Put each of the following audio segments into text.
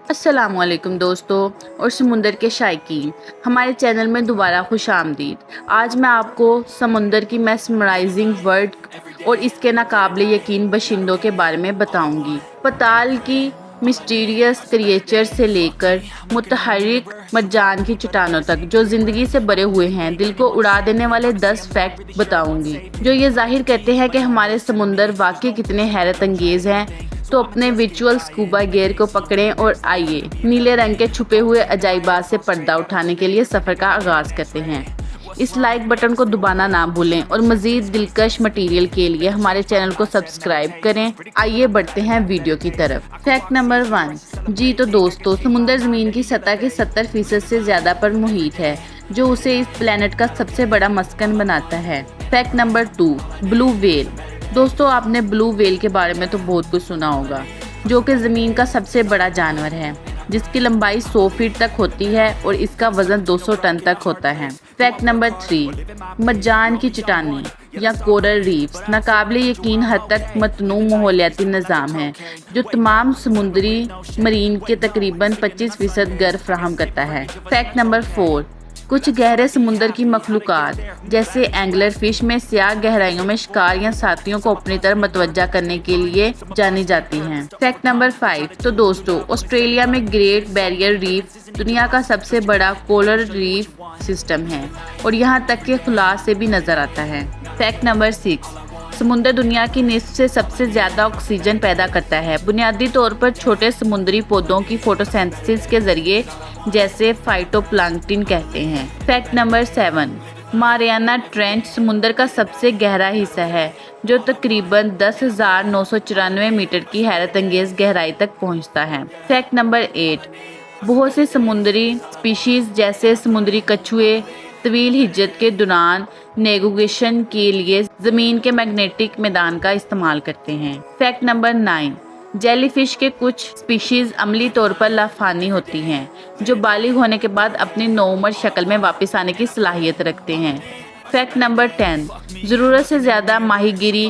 السلام علیکم دوستو اور سمندر کے شائقین، ہمارے چینل میں دوبارہ خوش آمدید۔ آج میں آپ کو سمندر کی میسمرائزنگ ورلڈ اور اس کے ناقابل یقین باشندوں کے بارے میں بتاؤں گی۔ پتال کی مسٹیریس کریچر سے لے کر متحرک مرجان کی چٹانوں تک جو زندگی سے بھرے ہوئے ہیں، دل کو اڑا دینے والے 10 فیکٹ بتاؤں گی جو یہ ظاہر کرتے ہیں کہ ہمارے سمندر واقعی کتنے حیرت انگیز ہیں۔ تو اپنے ورچوئل اسکوبا گیئر کو پکڑیں اور آئیے نیلے رنگ کے چھپے ہوئے عجائبات سے پردہ اٹھانے کے لیے سفر کا آغاز کرتے ہیں۔ اس لائک بٹن کو دبانا نہ بھولیں اور مزید دلکش مٹیریل کے لیے ہمارے چینل کو سبسکرائب کریں۔ آئیے بڑھتے ہیں ویڈیو کی طرف۔ Fact number 1۔ جی تو دوستو، سمندر زمین کی سطح کے 70% سے زیادہ پر محیط ہے، جو اسے اس پلانٹ کا سب سے بڑا مسکن بناتا ہے۔ Fact number 2۔ بلو ویل۔ دوستو، آپ نے بلو ویل کے بارے میں تو بہت کچھ سنا ہوگا، جو کہ زمین کا سب سے بڑا جانور ہے، جس کی لمبائی 100 فٹ تک ہوتی ہے اور اس کا وزن 200 ٹن تک ہوتا ہے۔ Fact number 3۔ مرجان کی چٹانیں یا کورل ریفز ناقابل یقین حد تک متنوع ماحولیاتی نظام ہے، جو تمام سمندری مرین کے تقریباً 25% گر فراہم کرتا ہے۔ Fact number 4۔ کچھ گہرے سمندر کی مخلوقات جیسے اینگلر فش میں سیاہ گہرائیوں میں شکار یا ساتھیوں کو اپنی طرف متوجہ کرنے کے لیے جانی جاتی ہیں۔ Fact number 5۔ تو دوستو، آسٹریلیا میں گریٹ بیریئر ریف دنیا کا سب سے بڑا کورل ریف سسٹم ہے اور یہاں تک کہ خلا سے بھی نظر آتا ہے۔ Fact number 6۔ سمندر دنیا کی نصف سے سب سے زیادہ آکسیجن پیدا کرتا ہے، بنیادی طور پر چھوٹے سمندری پودوں کی فوٹوسینتھسس کے ذریعے، جیسے فائٹو پلانکٹن کہتے ہیں۔ Fact number 7۔ ماریانا ٹرینچ سمندر کا سب سے گہرا حصہ ہے، جو تقریباً 10,994 میٹر کی حیرت انگیز گہرائی تک پہنچتا ہے۔ Fact number 8۔ بہت سے سمندری اسپیشیز جیسے سمندری کچھوے طویل ہجرت کے دوران نیویگیشن کے لیے زمین کے میگنیٹک میدان کا استعمال کرتے ہیں۔ Fact number 9۔ جیلی فش کے کچھ اسپیشیز عملی طور پر لافانی ہوتی ہیں، جو بالغ ہونے کے بعد اپنی نوعمر شکل میں واپس آنے کی صلاحیت رکھتے ہیں۔ Fact number 10۔ ضرورت سے زیادہ ماہی گیری،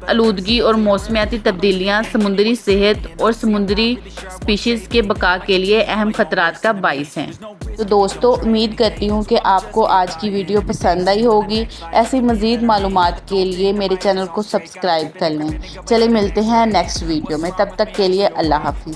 آلودگی اور موسمیاتی تبدیلیاں سمندری صحت اور سمندری اسپیشیز کے بقا کے لیے اہم خطرات کا باعث ہیں۔ تو دوستو، امید کرتی ہوں کہ آپ کو آج کی ویڈیو پسند آئی ہوگی۔ ایسی مزید معلومات کے لیے میرے چینل کو سبسکرائب کر لیں۔ چلے ملتے ہیں نیکسٹ ویڈیو میں، تب تک کے لیے اللہ حافظ۔